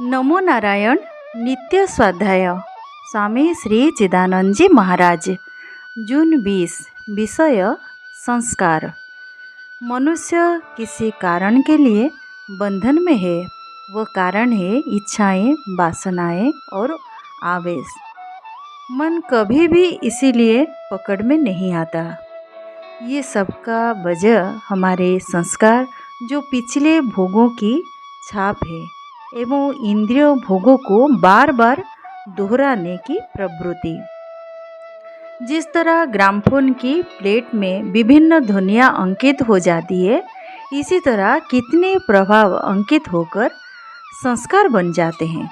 नमो नारायण। नित्य स्वाध्याय स्वामी श्री चिदानंद जी महाराज। जून 20। विषय संस्कार। मनुष्य किसी कारण के लिए बंधन में है। वह कारण है इच्छाएं, वासनाएं और आवेश। मन कभी भी इसीलिए पकड़ में नहीं आता। ये सबका वजह हमारे संस्कार, जो पिछले भोगों की छाप है एवं इंद्रिय भोगों को बार बार दोहराने की प्रवृत्ति। जिस तरह ग्रामफोन की प्लेट में विभिन्न ध्वनियाँ अंकित हो जाती है, इसी तरह कितने प्रभाव अंकित होकर संस्कार बन जाते हैं।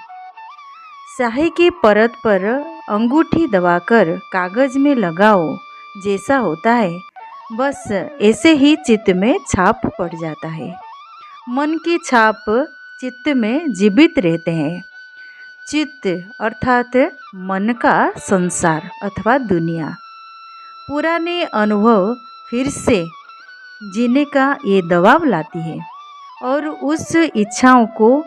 स्याही की परत पर अंगूठी दबाकर कागज में लगाओ, जैसा होता है बस ऐसे ही चित्त में छाप पड़ जाता है। मन की छाप चित्त में जीवित रहते हैं। चित्त अर्थात मन का संसार अथवा दुनिया। पुराने अनुभव फिर से जीने का ये दबाव लाती है और उस इच्छाओं को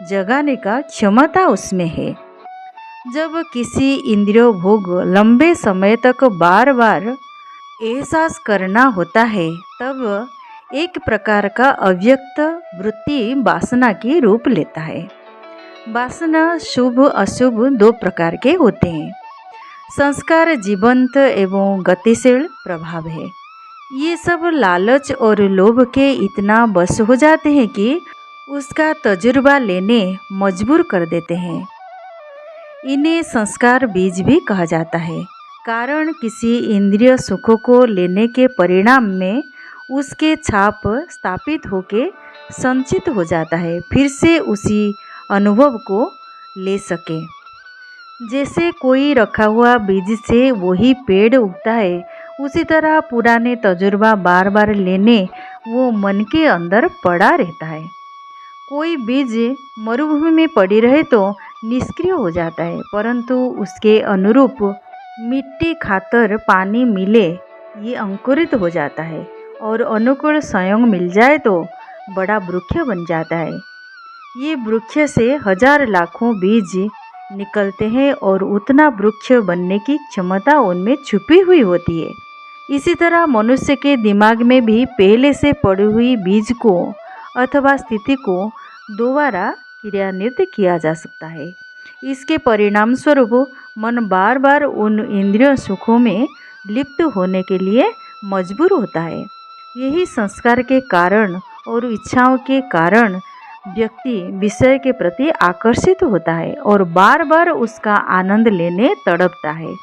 जगाने का क्षमता उसमें है। जब किसी इंद्रिय भोग लंबे समय तक बार बार एहसास करना होता है, तब एक प्रकार का अव्यक्त वृत्ति वासना की रूप लेता है। वासना शुभ अशुभ दो प्रकार के होते हैं। संस्कार जीवंत एवं गतिशील प्रभाव है। ये सब लालच और लोभ के इतना बस हो जाते हैं कि उसका तजुर्बा लेने मजबूर कर देते हैं। इन्हें संस्कार बीज भी कहा जाता है। कारण किसी इंद्रिय सुखों को लेने के परिणाम में उसके छाप स्थापित होके संचित हो जाता है, फिर से उसी अनुभव को ले सके। जैसे कोई रखा हुआ बीज से वही पेड़ उगता है, उसी तरह पुराने तजुर्बा बार बार लेने वो मन के अंदर पड़ा रहता है। कोई बीज मरुभूमि में पड़ी रहे तो निष्क्रिय हो जाता है, परंतु उसके अनुरूप मिट्टी, खातर, पानी मिले ये अंकुरित हो जाता है और अनुकूल संयोग मिल जाए तो बड़ा वृक्ष बन जाता है। ये वृक्ष से हजार लाखों बीज निकलते हैं और उतना वृक्ष बनने की क्षमता उनमें छुपी हुई होती है। इसी तरह मनुष्य के दिमाग में भी पहले से पड़ी हुई बीज को अथवा स्थिति को दोबारा क्रियान्वित किया जा सकता है। इसके परिणाम स्वरूप मन बार बार उन इंद्रिय सुखों में लिप्त होने के लिए मजबूर होता है। यही संस्कार के कारण और इच्छाओं के कारण व्यक्ति विषय के प्रति आकर्षित होता है और बार बार उसका आनंद लेने तड़पता है।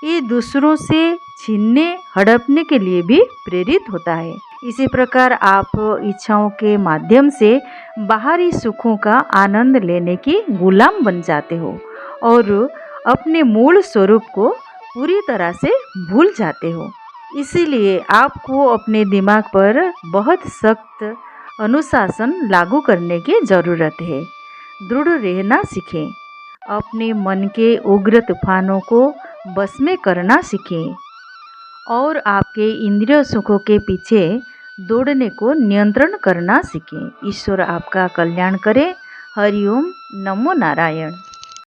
ये दूसरों से छीनने हड़पने के लिए भी प्रेरित होता है। इसी प्रकार आप इच्छाओं के माध्यम से बाहरी सुखों का आनंद लेने की गुलाम बन जाते हो और अपने मूल स्वरूप को पूरी तरह से भूल जाते हो। इसीलिए आपको अपने दिमाग पर बहुत सख्त अनुशासन लागू करने की ज़रूरत है। दृढ़ रहना सीखें। अपने मन के उग्र तूफानों को बस में करना सीखें और आपके इंद्रिय सुखों के पीछे दौड़ने को नियंत्रण करना सीखें। ईश्वर आपका कल्याण करे। हरिओम। नमो नारायण।